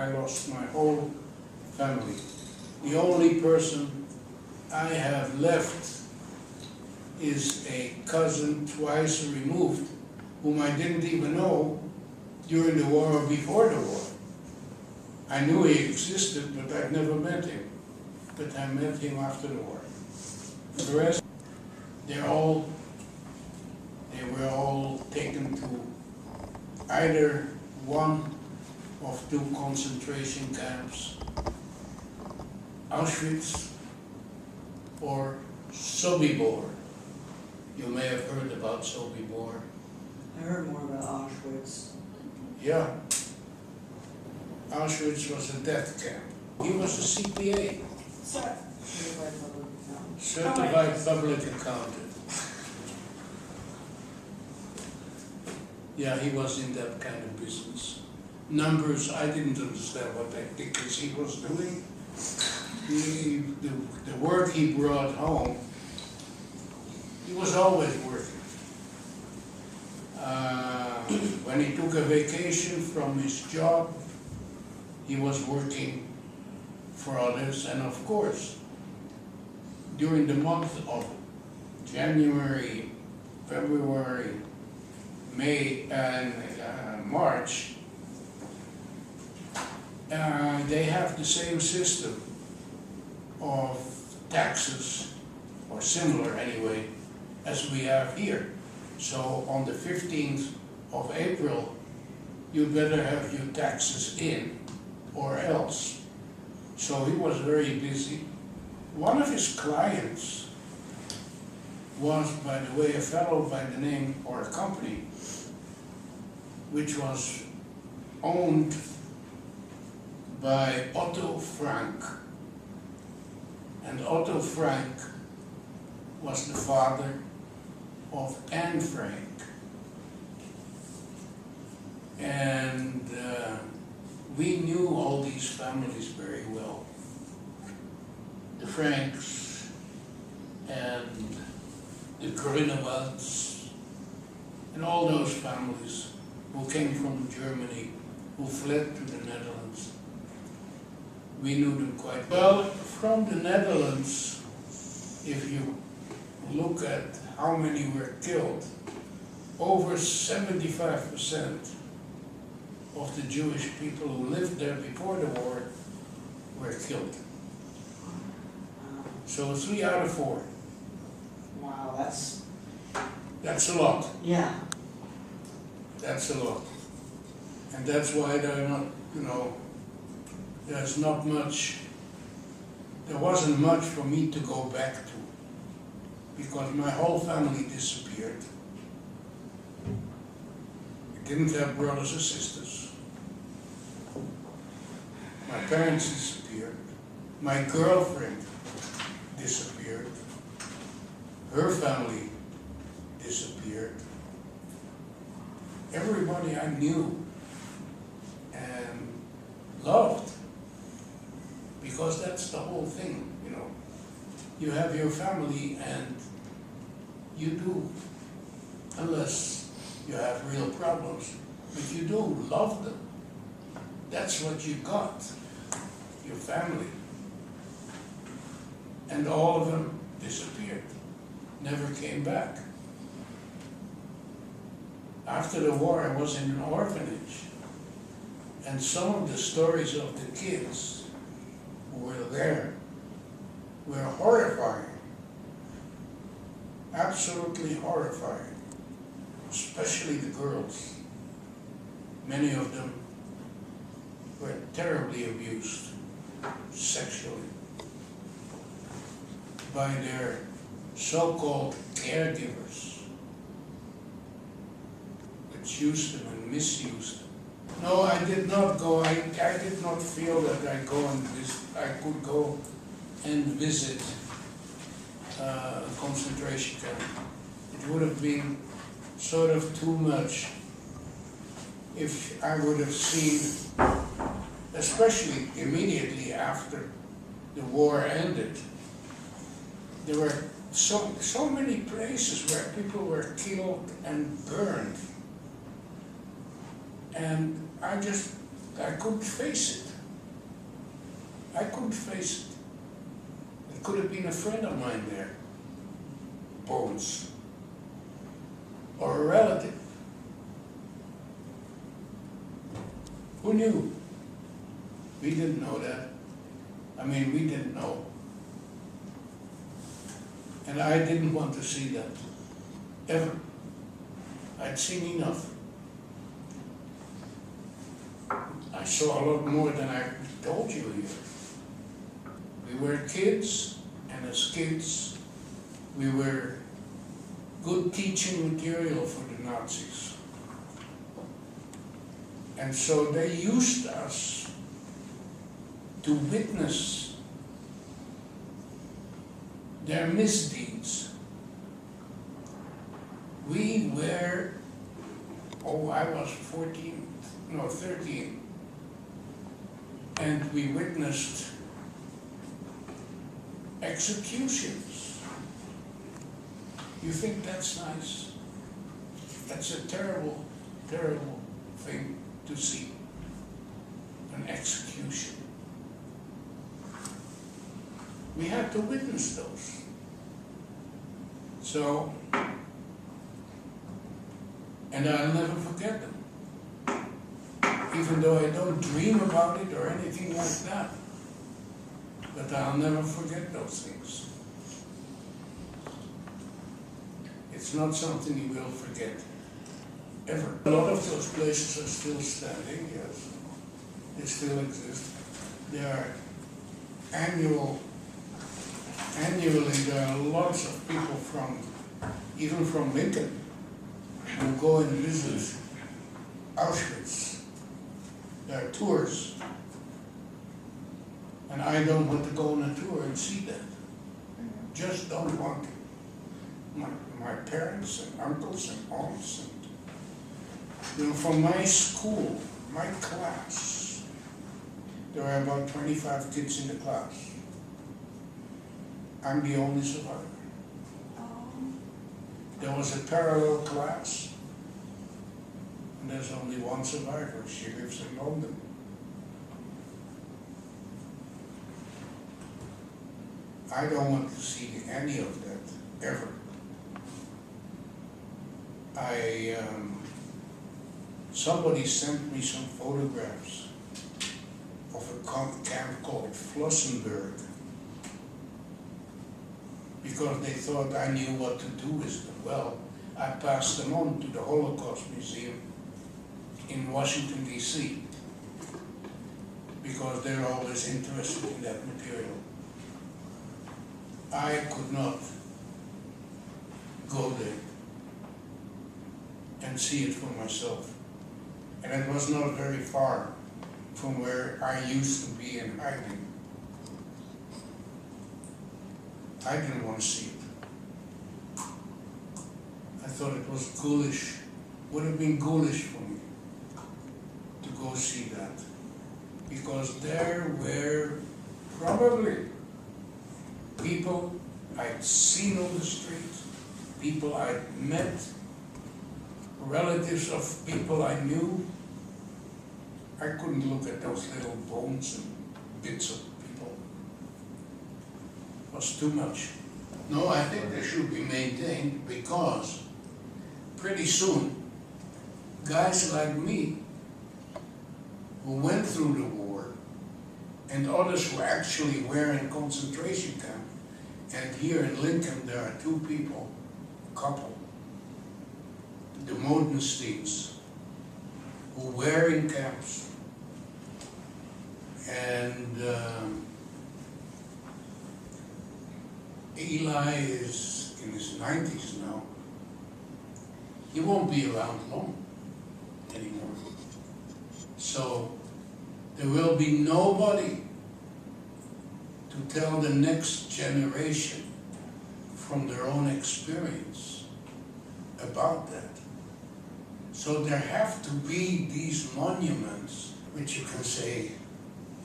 I lost my whole family. The only person I have left is a cousin twice removed, whom I didn't even know during the war or before the war. I knew he existed, but I'd never met him. But I met him after the war. The rest, they were all taken to either one of two concentration camps, Auschwitz or Sobibor. You may have heard about Sobibor. I heard more about Auschwitz. Yeah. Auschwitz was a death camp. He was a CPA, Certified public accountant. certified public accountant. Yeah, he was in that kind of business. Numbers, I didn't understand what activities he was doing. The work he brought home, he was always working. When he took a vacation from his job, he was working for others, and of course, during the month of January, February, May, and March, they have the same system of taxes, or similar anyway, as we have here. So on the 15th of April, you better have your taxes in, or else. So he was very busy. One of his clients was, by the way, a fellow by the name, or a company, which was owned by Otto Frank. And Otto Frank was the father of Anne Frank. And we knew all these families very well. The Franks and the Grunewalds and all those families who came from Germany, who fled to the Netherlands. We knew them quite well. From the Netherlands, if you look at how many were killed, over 75% of the Jewish people who lived there before the war were killed. So 3 out of 4. Wow, That's a lot. yeah. That's a lot. And that's why they're not, there's not much, there wasn't much for me to go back to, because my whole family disappeared. I didn't have brothers or sisters. My parents disappeared. My girlfriend disappeared. Her family disappeared. Everybody I knew and loved, because that's the whole thing, You have your family and you do, unless you have real problems, but you do love them. That's what you got, your family. And all of them disappeared, never came back. After the war, I was in an orphanage, and some of the stories of the kids who were there were horrifying, absolutely horrifying, especially the girls. Many of them were terribly abused sexually by their so-called caregivers, which used them and misused them. No, I did not go. I did not feel that I could go and visit a concentration camp. It would have been sort of too much if I would have seen, especially immediately after the war ended, there were so many places where people were killed and burned. And I couldn't face it. I couldn't face it. It could have been a friend of mine there, bones, or a relative. Who knew? We didn't know that. I mean, we didn't know. And I didn't want to see that, ever. I'd seen enough. I saw a lot more than I told you here. We were kids, and as kids, we were good teaching material for the Nazis. And so they used us to witness their misdeeds. We were, I was 13, and we witnessed executions. You think that's nice? That's a terrible, terrible thing to see, an execution. We had to witness those. So, and I'll never forget them. Even though I don't dream about it or anything like that. But I'll never forget those things. It's not something you will forget, ever. A lot of those places are still standing, yes. They still exist. There are annually there are lots of people even from Lincoln, who go and visit Auschwitz. There are tours. And I don't want to go on a tour and see that. Just don't want to. My parents and uncles and aunts and from my school, my class, there are about 25 kids in the class. I'm the only survivor. There was a parallel class, and there's only one survivor. She lives in London. I don't want to see any of that, ever. Somebody sent me some photographs of a camp called Flossenburg, because they thought I knew what to do with them. Well, I passed them on to the Holocaust Museum in Washington, D.C., because they're always interested in that material. I could not go there and see it for myself. And it was not very far from where I used to be in hiding. I didn't want to see it. I thought it was ghoulish. Would have been ghoulish for me to go see that. Because there were probably people I'd seen on the street, people I'd met, relatives of people I knew. I couldn't look at those little bones and bits of people. It was too much. No, I think they should be maintained, because pretty soon, guys like me, who went through the war, and others who actually were in concentration camp, and here in Lincoln there are two people, a couple, the Modensteins, who were in camps. And Eli is in his 90s now. He won't be around long anymore. So there will be nobody to tell the next generation from their own experience about that. So there have to be these monuments, which you can say,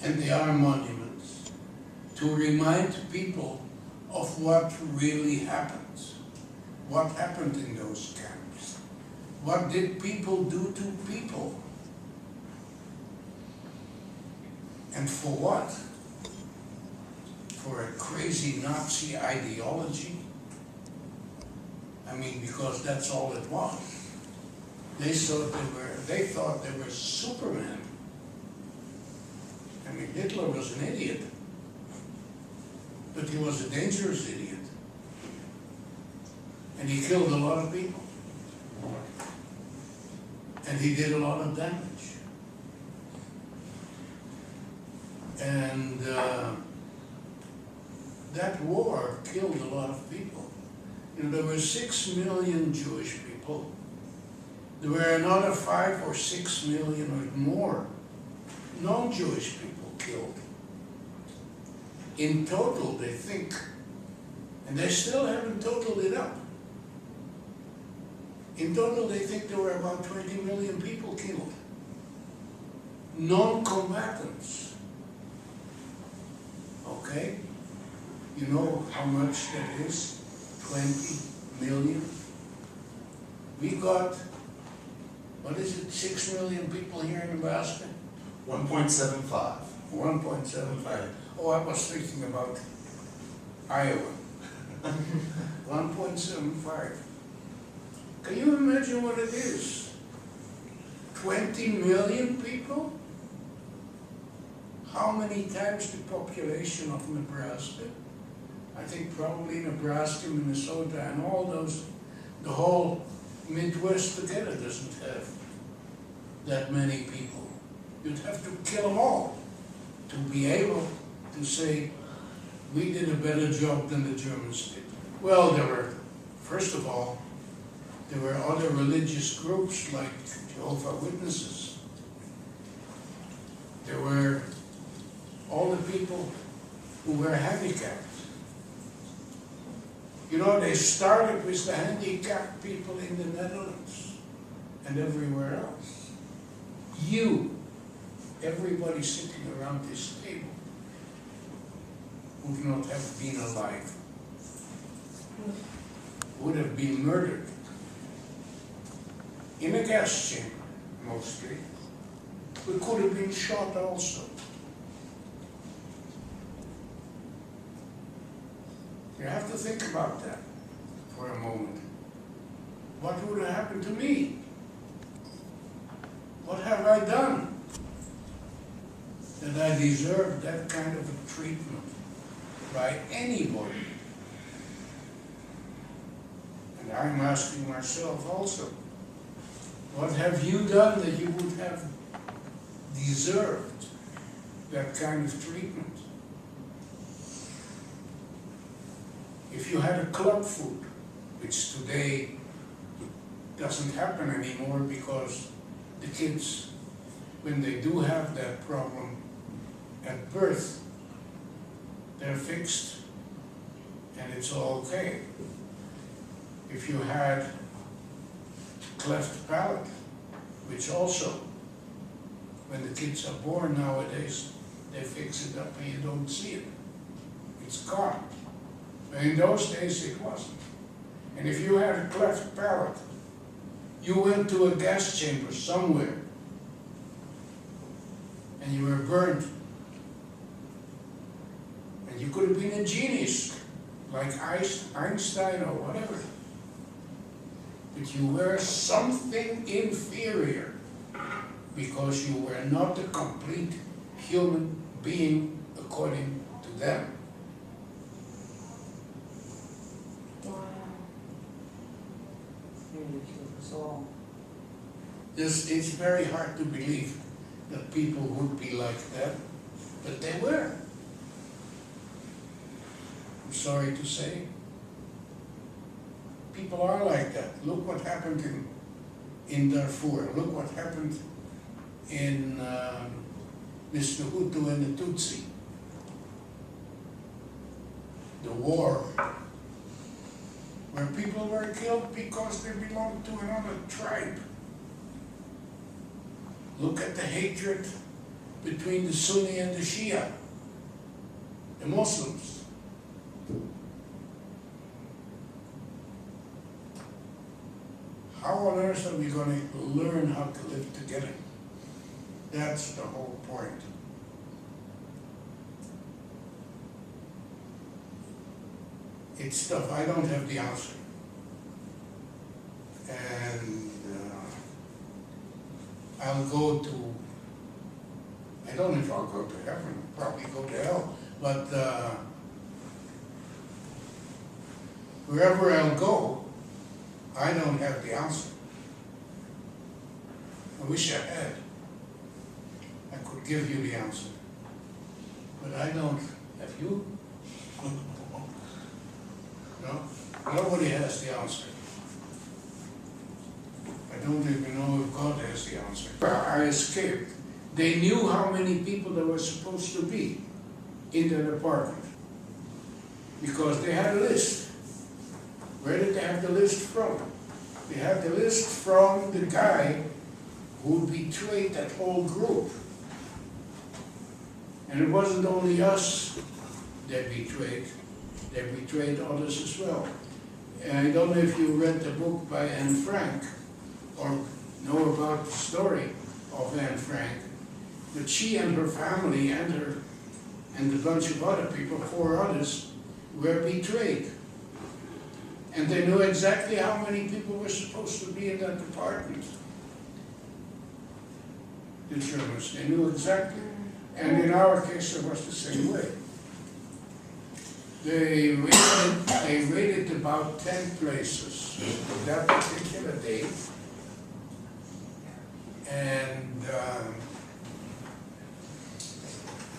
and they are monuments, to remind people of what really happened. What happened in those camps? What did people do to people? And for what? for a crazy Nazi ideology. I mean, because that's all it was. They thought they were Superman. I mean, Hitler was an idiot, but he was a dangerous idiot. And he killed a lot of people. And he did a lot of damage. And that war killed a lot of people. You know, there were 6 million Jewish people. There were another 5 or 6 million or more non-Jewish people killed. In total, they think, and they still haven't totaled it up. In total, they think there were about 20 million people killed. Non-combatants. Okay? You know how much that is? 20 million. We got, what is it, 6 million people here in Nebraska? 1.75. 1.75. Oh, I was thinking about Iowa. 1.75. Can you imagine what it is? 20 million people? How many times the population of Nebraska? I think probably Nebraska, Minnesota, and all those, the whole Midwest together doesn't have that many people. You'd have to kill them all to be able to say, we did a better job than the Germans did. Well, there were, first of all, there were other religious groups like Jehovah's Witnesses. There were all the people who were handicapped. You know, they started with the handicapped people in the Netherlands and everywhere else. You, everybody sitting around this table, would not have been alive, would have been murdered. In a gas chamber, mostly. We could have been shot also. You have to think about that for a moment. What would have happened to me? What have I done that I deserve that kind of a treatment by anybody? And I'm asking myself also, what have you done that you would have deserved that kind of treatment? If you had a club food, which today doesn't happen anymore because the kids, when they do have that problem at birth, they're fixed and it's all okay. If you had cleft palate, which also, when the kids are born nowadays, they fix it up and you don't see it. It's gone. But in those days it wasn't. And if you had a cleft palate, you went to a gas chamber somewhere and you were burned. And you could have been a genius, like Einstein or whatever. But you were something inferior because you were not a complete human being according to them. It's very hard to believe that people would be like that, but they were. I'm sorry to say. People are like that. Look what happened in Darfur. Look what happened in with the Hutu and the Tutsi. The war, where people were killed because they belonged to another tribe. Look at the hatred between the Sunni and the Shia, the Muslims. How on earth are we going to learn how to live together? That's the whole point. It's stuff I don't have the answer. And I'll go to, I don't know if I'll go to heaven, probably go to hell, but wherever I'll go, I don't have the answer. I wish I had. I could give you the answer. But I don't. Have you? No? Nobody has the answer. I don't even know if God has the answer. I escaped. They knew how many people there were supposed to be in that apartment. Because they had a list. Where did they have the list from? They had the list from the guy who betrayed that whole group. And it wasn't only us that betrayed, they betrayed others as well. And I don't know if you read the book by Anne Frank or know about the story of Anne Frank, but she and her family and a bunch of other people, 4 others, were betrayed. And they knew exactly how many people were supposed to be in that apartment. The Germans, they knew exactly. And in our case, it was the same way. They raided about 10 places that particular day. And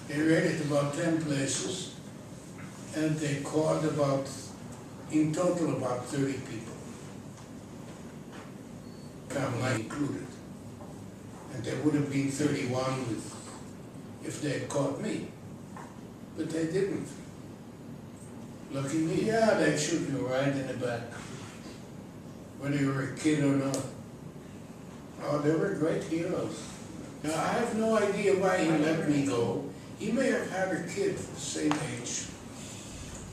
they raided about 10 places. And they caught in total about 30 people. Family included. And there would have been 31 if they had caught me. But they didn't. Lucky me, yeah, they shoot me right in the back. Whether you were a kid or not. Oh, they were great heroes. Now, I have no idea why he let me go. He may have had a kid the same age.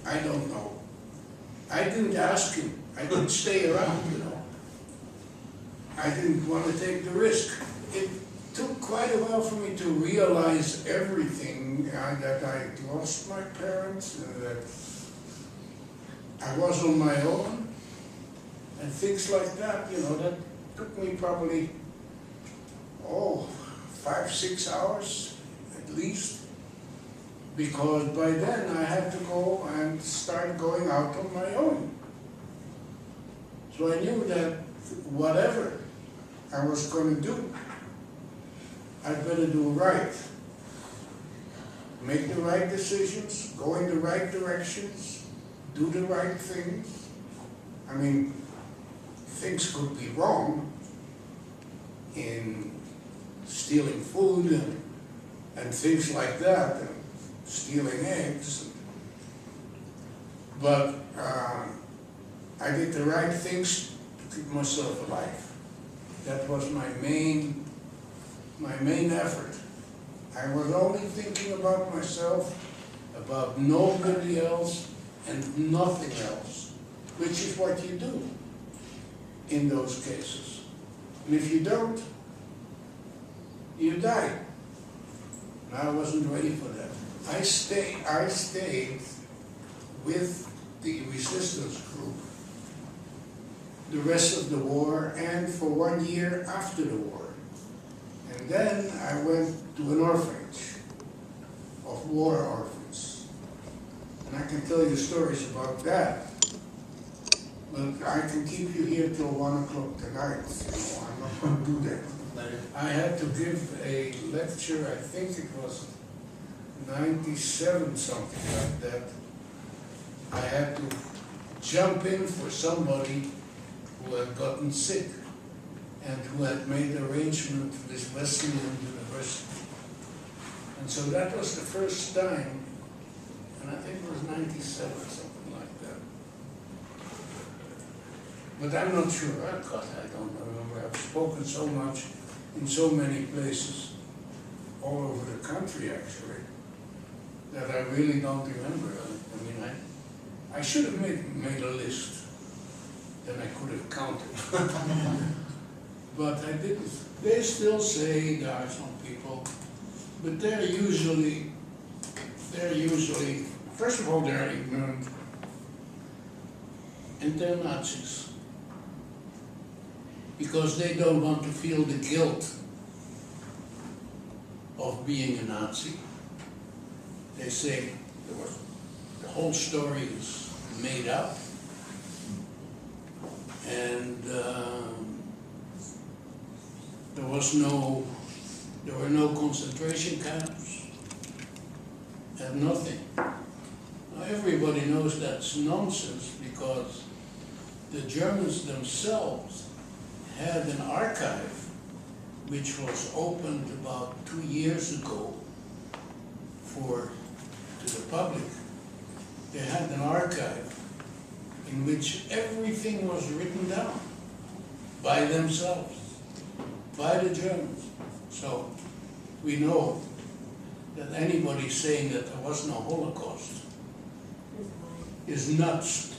I don't know. I didn't ask him. I didn't stay around, you know. I didn't want to take the risk. It took quite a while for me to realize everything, that I lost my parents, that I was on my own, and things like that, you know, that took me probably, 5-6 hours at least, because by then I had to go and start going out on my own. So I knew that whatever I was going to do, I'd better do right. Make the right decisions, go in the right directions, do the right things. I mean, things could be wrong in stealing food and things like that, and stealing eggs. But I did the right things to keep myself alive. That was my main effort. I was only thinking about myself, about nobody else, and nothing else, which is what you do in those cases. And if you don't, you die. And I wasn't ready for that. I stayed with the resistance group the rest of the war and for 1 year after the war. And then I went to an orphanage of war orphans. And I can tell you stories about that. But I can keep you here till 1 o'clock tonight. You know, I'm not going to do that. I had to give a lecture, I think it was 97, something like that. I had to jump in for somebody who had gotten sick and who had made arrangement with Wesleyan University. And so that was the first time, and I think it was 97, something like that. But I'm not sure, God, I don't remember. I've spoken so much in so many places, all over the country actually, that I really don't remember. I mean, I should have made a list. Then I could have counted. But I didn't. They still say there are some people, but they're usually, first of all, they're ignorant. and they're Nazis. Because they don't want to feel the guilt of being a Nazi. They say the whole story is made up, and there were no concentration camps, and nothing. Now everybody knows that's nonsense, because the Germans themselves had an archive which was opened about 2 years ago to the public. They had an archive in which everything was written down by themselves, by the Germans. So we know that anybody saying that there was no Holocaust is nuts.